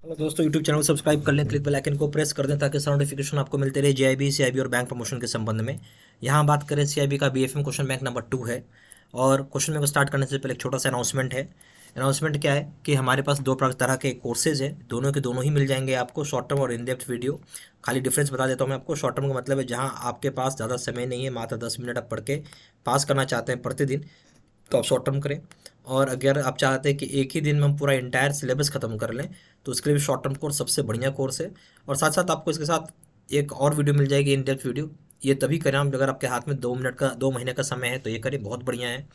Hello दोस्तों, YouTube channel को subscribe कर लें, क्लिक बेल आइकन को प्रेस कर दें ताकि सारा नोटिफिकेशन आपको मिलते रहे जीआईबी, सीआईबी और बैंक प्रमोशन के संबंध में। यहाँ बात करें सीआईबी का, बीएफएम क्वेश्चन बैंक नंबर 2 है। और क्वेश्चन बैंक को स्टार्ट करने से पहले एक छोटा सा अनाउंसमेंट है। अनाउंसमेंट क्या है कि हमारे पास दो तरह के कोर्सेज है, दोनों के दोनों ही मिल जाएंगे आपको, शॉर्ट टर्म और इन डेप्थ वीडियो। खाली डिफरेंस बता देता हूँ मैं आपको। शॉर्ट टर्म का मतलब है जहाँ आपके पास ज़्यादा समय नहीं है, मात्र 10 मिनट आप पढ़ के पास करना चाहते हैं प्रतिदिन, तो आप शॉर्ट टर्म करें। और अगर आप चाहते हैं कि एक ही दिन में हम पूरा इंटायर सिलेबस ख़त्म कर लें, तो उसके लिए भी शॉर्ट टर्म कोर्स सबसे बढ़िया कोर्स है। और साथ साथ आपको इसके साथ एक और वीडियो मिल जाएगी, इन डेप्थ वीडियो। ये तभी करें आप अगर आपके हाथ में 2 महीने का समय है, तो ये करें, बहुत बढ़िया है।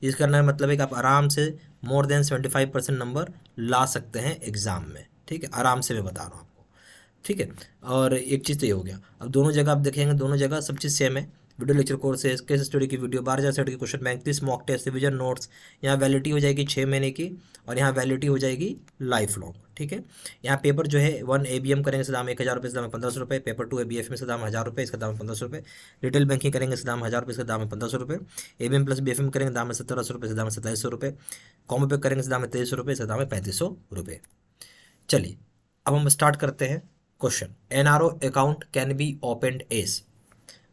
इस करने का मतलब है कि आप आराम से मोर देन 75% नंबर ला सकते हैं एग्ज़ाम में। ठीक है, आराम से मैं बता रहा हूँ आपको। ठीक है। और एक चीज़ तो ये हो गया। अब दोनों जगह आप देखेंगे, दोनों जगह सब चीज़ सेम है। Video lecture courses, case study की वीडियो, 12,000 सेट की question bank, 30 mock test, revision notes. यहाँ वैलिडिटी हो जाएगी 6 महीने की, और यहाँ वैलिडिटी हो जाएगी लाइफ लॉन्ग। ठीक है। यहाँ पेपर जो है 1 ABM करेंगे, इसका दाम 1,000 रुपये, इसका दाम है 1,500 रुपये। पेपर 2 ABF में इसका दाम 1,000 रुपये, इसका दाम है 1,500 रुपये। रिटेल बैंकिंग करेंगे, इसका दाम 1,000 रुपये, इसका दाम है 1,500 रुपये। ABM प्लस BFM करेंगे, दाम है 1,700 रुपये, इसका दाम है 2,700 रुपये। कॉम्बो पे करेंगे, इसका दाम है 2,300 रुपये, इसका दाम है 3,500 रुपये। चलिए, अब हम स्टार्ट करते हैं question. NRO account can be opened as.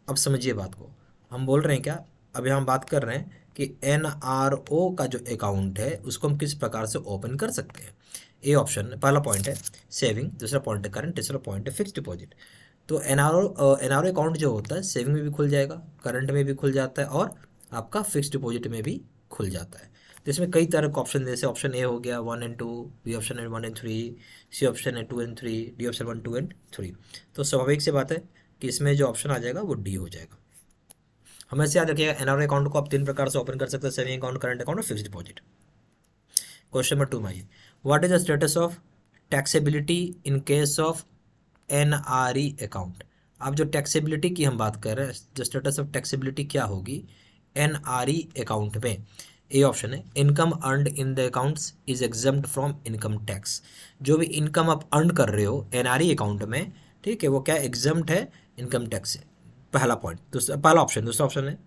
अब समझिए बात को, हम बोल रहे हैं क्या, अभी हम बात कर रहे हैं कि एनआरओ का जो अकाउंट है उसको हम किस प्रकार से ओपन कर सकते हैं। ए ऑप्शन, पहला पॉइंट है सेविंग, दूसरा पॉइंट है करंट, तीसरा पॉइंट है फिक्स्ड डिपॉजिट। तो एनआरओ अकाउंट जो होता है सेविंग में भी खुल जाएगा, करंट में भी खुल जाता है, और आपका फिक्स्ड डिपॉजिट में भी खुल जाता है। तो इसमें कई तरह के ऑप्शन, जैसे ऑप्शन ए हो गया 1 and 2, बी ऑप्शन है 1 and 3, सी ऑप्शन है 2 and 3, डी ऑप्शन 1 2 and 3। तो स्वाभाविक सी बात है कि इसमें जो ऑप्शन आ जाएगा वो डी हो जाएगा। हमेशा याद रखिएगा, एनआरओ अकाउंट को आप 3 प्रकार से ओपन कर सकते हैं, सेविंग अकाउंट, करंट अकाउंट और फिक्स्ड डिपॉजिट। क्वेश्चन नंबर 2 में आइए, what is the status of taxability in case of NRE account. अब जो टैक्सेबिलिटी की हम बात कर रहे हैं, जो स्टेटस ऑफ टैक्सेबिलिटी क्या होगी एनआरई अकाउंट में। ए ऑप्शन है income earned in the accounts is exempt from income tax. जो भी इनकम आप अर्न कर रहे हो एनआरई अकाउंट में, ठीक है, वो क्या एग्जम्प्ट है इनकम टैक्स से। पहला पॉइंट, दूसरा पहला ऑप्शन। दूसरा ऑप्शन है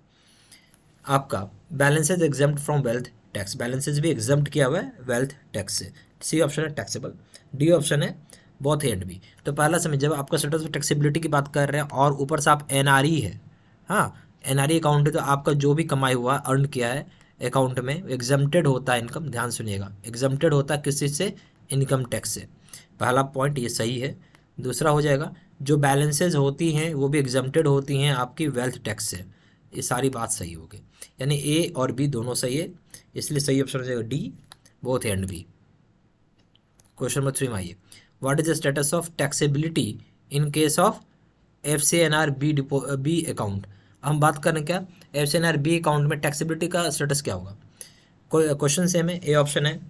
आपका balances exempt from wealth tax, balances भी एग्जम्प्ट किया हुआ है वेल्थ टैक्स से। सी ऑप्शन है टैक्सेबल। डी ऑप्शन है बोथ ए एंड बी। तो पहला समय जब आपका स्टेटस ऑफ टैक्सेबिलिटी की बात कर रहे हैं और ऊपर से आप एनआरई है, हाँ एनआरई अकाउंट है, तो आपका जो भी कमाई हुआ अर्न किया है अकाउंट में एग्जम्प्टेड होता है इनकम। ध्यान सुनिएगा, एग्जम्प्टेड होता है किस चीज़ से, इनकम टैक्स से। पहला पॉइंट ये सही है। दूसरा हो जाएगा जो बैलेंसेज होती हैं वो भी एग्जम्प्टेड होती हैं आपकी वेल्थ टैक्स से। ये सारी बात सही होगी, यानी ए और बी दोनों सही है, इसलिए सही ऑप्शन हो जाएगा D, both A and B. Question number 3 में आइए, what is the status of taxability in case of FCNR B account. हम बात करें क्या, FCNR बी अकाउंट में टैक्सेबिलिटी का स्टेटस क्या होगा। क्वेश्चन सेम है। ए ऑप्शन है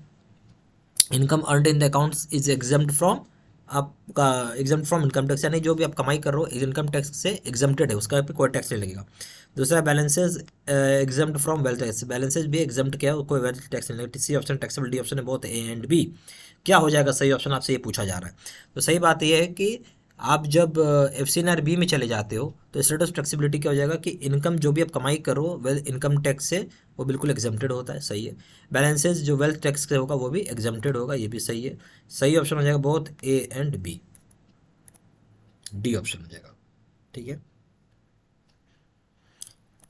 income earned in the accounts is exempt from, आपका एग्जम्प्ट फ्रॉम इनकम टैक्स, यानी जो भी आप कमाई कर रहे हो इनकम टैक्स से एग्जम्प्टेड है, उसका पे कोई टैक्स नहीं लगेगा। दूसरा balances exempt from wealth tax, balances भी एग्जम्प्ट किया है, कोई वेल्थ टैक्स नहीं लगेगा। C option taxable. D option है बोथ ए एंड बी। क्या हो जाएगा सही ऑप्शन, आपसे ये पूछा जा रहा है। तो सही बात यह है कि आप जब FCNR बी में चले जाते हो तो स्टेटस ऑफ फ्लेक्सिबिलिटी क्या हो जाएगा कि इनकम जो भी आप कमाई करो वेल इनकम टैक्स से वो बिल्कुल एग्जम्प्टेड होता है, सही है। बैलेंसेज जो वेल्थ टैक्स से होगा वो भी एग्जम्प्टेड होगा, ये भी सही है। सही ऑप्शन हो जाएगा both A and B, D option हो जाएगा। ठीक है।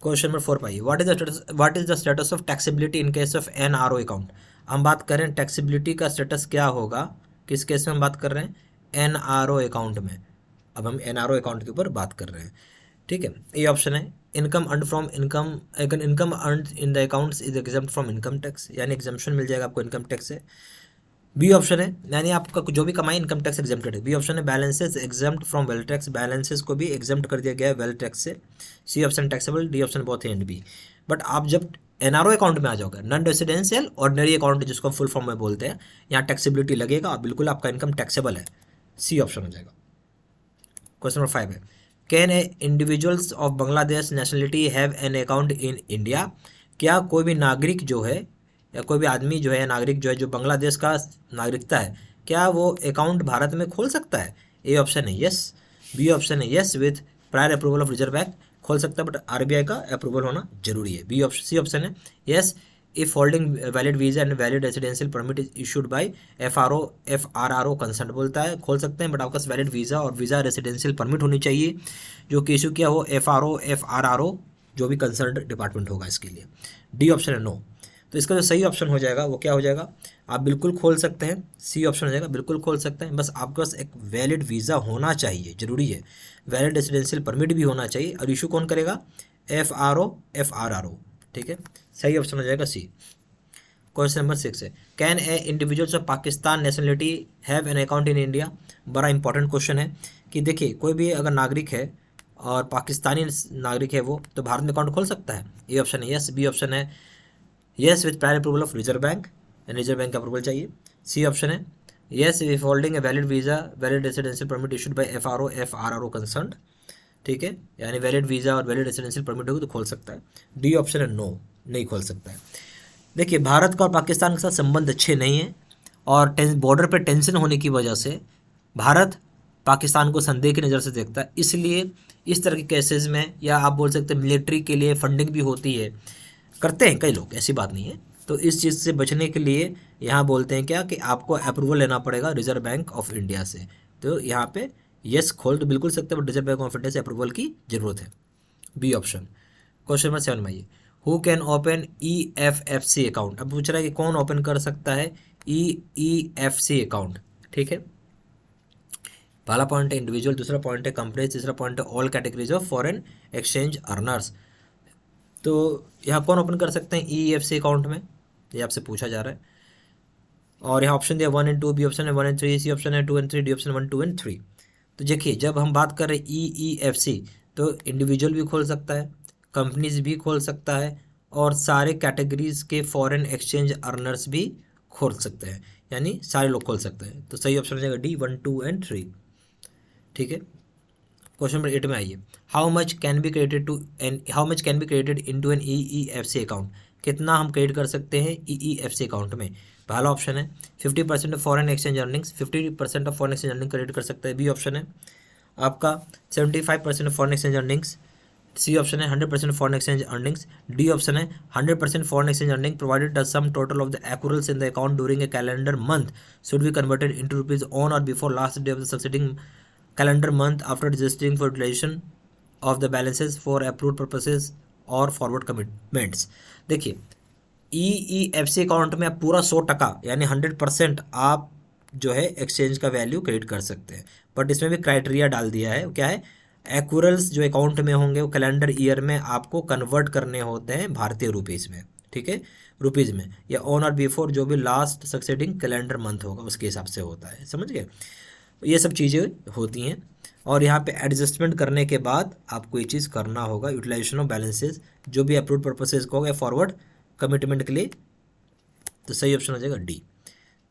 क्वेश्चन नंबर 4 पाइए, what is the status of taxability in case of NRO account. हम बात करें टैक्सेबिलिटी का स्टेटस क्या होगा, किस केस में हम बात कर रहे हैं, एनआरओ अकाउंट में। अब हम एनआरओ अकाउंट के ऊपर बात कर रहे हैं। ठीक है। ये ऑप्शन है income earn from income, income earn in the accounts is exempt from income tax, यानी एग्जम्पशन मिल जाएगा आपको इनकम टैक्स से। बी ऑप्शन है यानी आपका जो भी कमाई इनकम टैक्स एग्जम्प्टेड है। बी ऑप्शन है balances exempt from wealth tax, balances को भी एग्जम्प्ट कर दिया गया है वेल्थ टैक्स से। C option taxable. D option both A and B. But आप जब एनआरओ अकाउंट में आ जाओगे, नॉन रेसिडेंशियल ऑर्डिनरी अकाउंट जिसको फुल फॉर्म में बोलते हैं, यहाँ टैक्सेबिलिटी लगेगा और बिल्कुल आपका इनकम टैक्सेबल है। सी ऑप्शन हो जाएगा। क्वेश्चन नंबर 5 है, can a individuals of Bangladesh nationality have an account in India. क्या कोई भी नागरिक जो है या कोई भी आदमी जो है, नागरिक जो है, जो बांग्लादेश का नागरिकता है, क्या वो अकाउंट भारत में खोल सकता है। ए ऑप्शन है यस। बी ऑप्शन है yes with prior approval of reserve bank, खोल सकता है बट RBI का अप्रूवल होना जरूरी है। B option. सी ऑप्शन है yes if holding valid visa and valid residential permit is issued by FRRO concern, बोलता है खोल सकते हैं बट आपका वैलिड वीज़ा और वीज़ा रेसिडेंशियल परमिट होनी चाहिए जो कि इशू किया हो FRRO जो भी कंसर्न डिपार्टमेंट होगा इसके लिए। डी ऑप्शन है नो। तो इसका जो सही ऑप्शन हो जाएगा वो क्या हो जाएगा, आप बिल्कुल खोल सकते हैं, सी ऑप्शन हो जाएगा, बिल्कुल खोल सकते हैं। बस आपके पास एक वैलिड वीज़ा होना चाहिए, जरूरी है, वैलिड रेसिडेंशियल परमिट भी होना चाहिए, और इशू कौन करेगा, FRRO। ठीक है, सही ऑप्शन हो जाएगा सी। क्वेश्चन नंबर 6 है, can a individuals of Pakistan nationality have an account in India. बड़ा इंपॉर्टेंट क्वेश्चन है कि देखिए कोई भी अगर नागरिक है और पाकिस्तानी नागरिक है वो, तो भारत में अकाउंट खोल सकता है। ए ऑप्शन है यस, बी ऑप्शन है yes with prior approval of reserve bank, reserve bank का अप्रूवल चाहिए। सी ऑप्शन है yes if holding a valid visa valid residential permit issued by FRRO concern. ठीक है, यानी वैलिड वीज़ा और valid residential permit होगी तो खोल सकता है। डी ऑप्शन है नो, नहीं खोल सकता है। देखिए भारत का और पाकिस्तान के साथ संबंध अच्छे नहीं हैं और बॉर्डर पर टेंशन होने की वजह से भारत पाकिस्तान को संदेह की नज़र से देखता है, इसलिए इस तरह के केसेस में, या आप बोल सकते हैं मिलिट्री के लिए फंडिंग भी होती है, करते हैं कई लोग, ऐसी बात नहीं है। तो इस चीज़ से बचने के लिए यहाँ बोलते हैं क्या कि आपको अप्रूवल लेना पड़ेगा रिजर्व बैंक ऑफ इंडिया से। तो यहाँ पे यस खोल तो बिल्कुल सकते हैं but reserve bank of India से अप्रूवल की जरूरत है। B option. क्वेश्चन नंबर 7 में आइए, who can open EFFC account. अब पूछ रहा है कि कौन ओपन कर सकता है EFC अकाउंट। ठीक है, पहला पॉइंट है इंडिविजुअल, दूसरा पॉइंट है कंपनी, तीसरा पॉइंट है all categories of foreign exchange earners. तो यहाँ कौन ओपन कर सकते हैं EFC अकाउंट में, ये आपसे पूछा जा रहा है। और यहाँ ऑप्शन दिया 1 and 2, बी ऑप्शन है 1 and 3, सी ऑप्शन है 2 and 3, डी ऑप्शन 1, 2 and 3। तो देखिए जब हम बात कर रहे हैं EFC तो इंडिविजुअल भी खोल सकता है, कंपनीज भी खोल सकता है, और सारे कैटेगरीज के फॉरेन एक्सचेंज अर्नर्स भी खोल सकते हैं, यानी सारे लोग खोल सकते हैं। तो सही ऑप्शन हो जाएगा डी 1, 2 and 3। ठीक है, क्वेश्चन नंबर 8 में आइए, how much can be credited into an EEFC account. कितना हम क्रेडिट कर सकते हैं EEFC अकाउंट में। पहला ऑप्शन है 50% of foreign exchange earnings, 50% of foreign exchange earning credit कर सकते हैं। बी ऑप्शन है आपका 75% of foreign exchange earnings. C option है 100% foreign exchange earnings. D option है 100% foreign exchange earning provided the sum total of the accruals in the account during a calendar month should be converted into rupees on or before last day of the succeeding calendar month after registering for utilization of the balances for approved purposes or forward commitments। देखिए EEFC account में आप पूरा 100% यानी 100% आप जो है exchange का value credit कर सकते हैं, बट इसमें भी क्राइटेरिया डाल दिया है। क्या है, एक्यूरल्स जो अकाउंट में होंगे वो कैलेंडर ईयर में आपको कन्वर्ट करने होते हैं भारतीय रुपीज़ में। ठीक है, रुपीज़ में, या ऑन और बिफोर जो भी लास्ट सक्सेडिंग कैलेंडर मंथ होगा उसके हिसाब से होता है, समझ गए। ये सब चीज़ें होती हैं और यहाँ पे एडजस्टमेंट करने के बाद आपको ये चीज़ करना होगा, यूटिलाइजेशन ऑफ बैलेंसेस जो भी अप्रूव्ड पर्पसेस को होगा फॉरवर्ड कमिटमेंट के लिए। तो सही ऑप्शन हो जाएगा डी।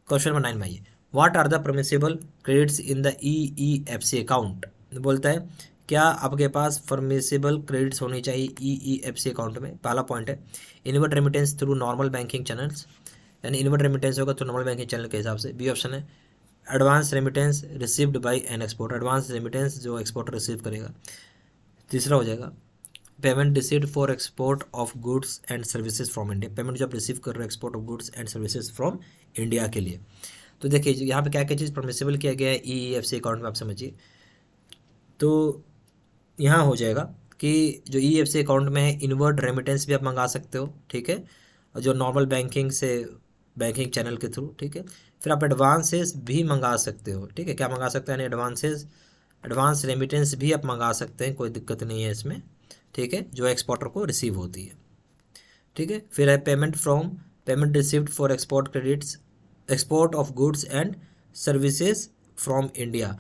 क्वेश्चन नंबर 9 में आइए, what are the permissible credits in the EEFC account. बोलता है क्या आपके पास परमिसिबल क्रेडिट्स होनी चाहिए EEFC अकाउंट में। पहला पॉइंट है inward remittance through normal banking channels, यानी इनवर्ड रेमिटेंस होगा तो नॉर्मल बैंकिंग चैनल के हिसाब से। बी ऑप्शन है advance remittance received by an exporter, advance remittance जो एक्सपोर्टर रिसीव करेगा। तीसरा हो जाएगा payment received for export of goods and services from India, payment जो आप रिसीव कर रहे हो export of goods and services from India के लिए। तो देखिए यहाँ पे क्या क्या चीज़ परमिसिबल किया गया है EEFC अकाउंट में, आप समझिए। तो यहाँ हो जाएगा कि जो EEFC अकाउंट में है इनवर्ड रेमिटेंस भी आप मंगा सकते हो, ठीक है, और जो नॉर्मल बैंकिंग से बैंकिंग चैनल के थ्रू, ठीक है। फिर आप एडवांसेस भी मंगा सकते हो, ठीक है, क्या मंगा सकते हैं, एडवांस रेमिटेंस भी आप मंगा सकते हैं, कोई दिक्कत नहीं है इसमें, ठीक है, जो एक्सपोर्टर को रिसीव होती है, ठीक है। फिर है payment received for export credits, export of goods and services from India,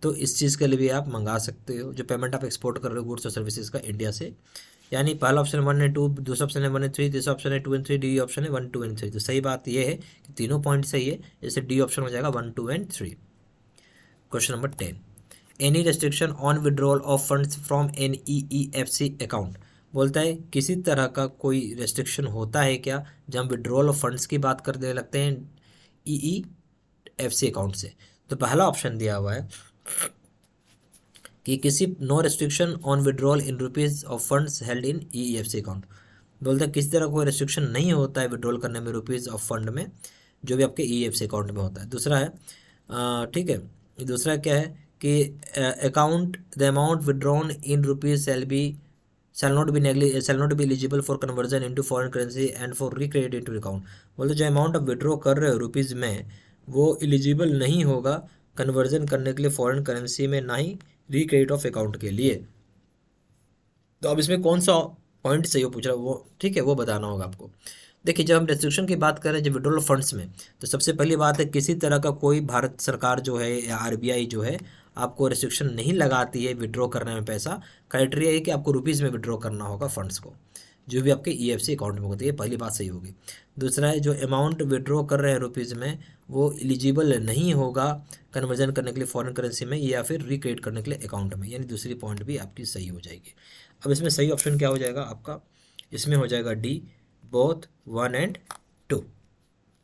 तो इस चीज़ के लिए भी आप मंगा सकते हो, जो पेमेंट आप एक्सपोर्ट कर रहे हो गुड्स और सर्विसेज का इंडिया से। यानी पहला ऑप्शन 1 और 2, दूसरा ऑप्शन है 1 और 3, तीसरा ऑप्शन है 2 और 3, डी ऑप्शन है 1, 2 और 3। तो सही बात यह है कि तीनों पॉइंट सही है, जैसे डी ऑप्शन हो जाएगा 1, 2 और 3। Question number 10, any restriction on withdrawal of funds from an EEFC account. बोलता है किसी तरह का कोई रेस्ट्रिक्शन होता है क्या जब हम विड्रॉल ऑफ फंड्स की बात करने लगते हैं EEFC अकाउंट से। तो पहला ऑप्शन दिया हुआ है कि किसी no restriction on withdrawal in rupees of funds held in EEFC account. बोलते हैं किसी तरह कोई रेस्ट्रिक्शन नहीं होता है विड्रॉल करने में रुपीज़ ऑफ फंड में जो भी आपके EFC अकाउंट में होता है। दूसरा है ठीक है, दूसरा क्या है कि account the amount withdrawn in rupees shall not be eligible for conversion into foreign currency and for recredit into account। बोलते जो अमाउंट आप विड्रॉ कर रहे हो रुपीज़ में वो एलिजिबल नहीं होगा कन्वर्जन करने के लिए फॉरेन करेंसी में, ना ही रिक्रेडिट ऑफ अकाउंट के लिए। तो अब इसमें कौन सा पॉइंट सही हो पूछ रहा है वो, ठीक है, वो बताना होगा आपको। देखिए जब हम रेस्ट्रिक्शन की बात करें जब विड्रॉल फंड्स में, तो सबसे पहली बात है किसी तरह का कोई भारत सरकार जो है या RBI जो है आपको रेस्ट्रिक्शन नहीं लगाती है विड्रॉ करने में पैसा। क्राइटेरिया है कि आपको रुपीज़ में विड्रॉ करना होगा फंड्स को जो भी आपके EFC अकाउंट में होती है, पहली बात सही होगी। दूसरा है जो अमाउंट विड्रॉ कर रहे हैं रुपीज़ में वो एलिजिबल नहीं होगा कन्वर्जन करने के लिए फॉरेन करेंसी में या फिर रिक्रिएट करने के लिए अकाउंट में, यानी दूसरी पॉइंट भी आपकी सही हो जाएगी। अब इसमें सही ऑप्शन क्या हो जाएगा आपका, इसमें हो जाएगा D, बोथ 1 and 2।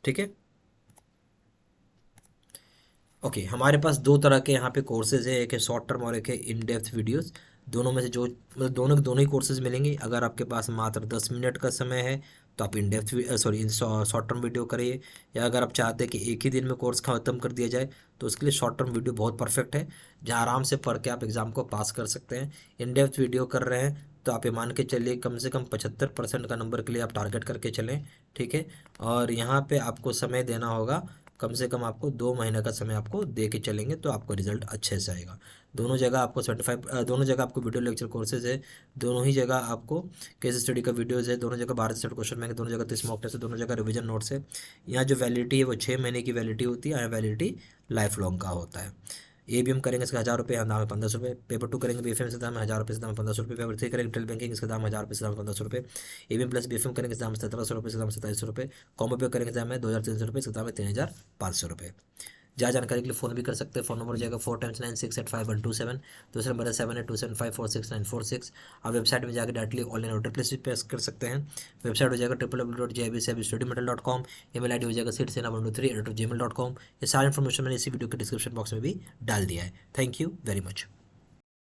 ठीक है, ओके हमारे पास दो तरह के यहाँ पे कोर्सेज है, एक है शॉर्ट टर्म और एक है इन डेप्थ वीडियोस। दोनों में से जो मतलब दोनों ही कोर्सेज मिलेंगे। अगर आपके पास मात्र 10 मिनट का समय है तो आप in depth in short term video करिए, या अगर आप चाहते हैं कि एक ही दिन में कोर्स खत्म कर दिया जाए तो उसके लिए शॉर्ट टर्म वीडियो बहुत परफेक्ट है, जहाँ आराम से पढ़ के आप एग्ज़ाम को पास कर सकते हैं। इन डेप्थ वीडियो कर रहे हैं तो आप ये मान के चलिए कम से कम 75% का नंबर के लिए आप टारगेट करके चलें। ठीक है, और यहाँ पे आपको समय देना होगा, कम से कम आपको 2 महीने का समय आपको दे के चलेंगे तो आपको रिजल्ट अच्छे से आएगा। दोनों जगह आपको दोनों जगह आपको वीडियो लेक्चर कोर्सेज है, दोनों ही जगह आपको केस स्टडी का वीडियोज़ है, दोनों जगह भारत स्टेट क्वेश्चन बैंक, दोनों जगह 30 मॉक टेस्ट है, दोनों जगह रिवीजन नोट्स है। यहाँ जो वैलिडिटी है वो 6 महीने की वैलिडिटी होती है, यहाँ वैलिडिटी लाइफ लॉन्ग का होता है। ABM करेंगे इसका 1000 रुपये, यहाँ दाम है 1500 रुपये। पेपर 2 करेंगे BFM से दाम है 1000 रुपये, से दाम है 1500 रुपये। पेपर 3 करेंगे टेल बैंकिंग, इसका दाम 1000 रुपये, से दाम है 1500 रुपये। ABM प्लस BFM करेंगे इसका दाम 1700 रुपये, से दाम 2700 रुपये। कॉम्बो पे करेंगे दाम है 2300 रुपये, इसका दाम है 3500 रुपये। ज़्यादा जानकारी के लिए फ़ोन भी कर सकते हैं, फ़ोन नंबर हो जाएगा 4 टाइम्स 9685 दूसरा नंबर है 7827546946। आप वेबसाइट में जाकर डायरेक्टली ऑनलाइन ऑर्डर प्लेस भी कर सकते हैं। वेबसाइट हो जाएगा www.jibstudymaterial.com। ईमेल ID हो जाएगा seedsena123@gmail.com। ये सारी इन्फॉर्मेशन मैंने इसी वीडियो के डिस्क्रिप्शन बॉक्स में भी डाल दिया है। Thank you very much.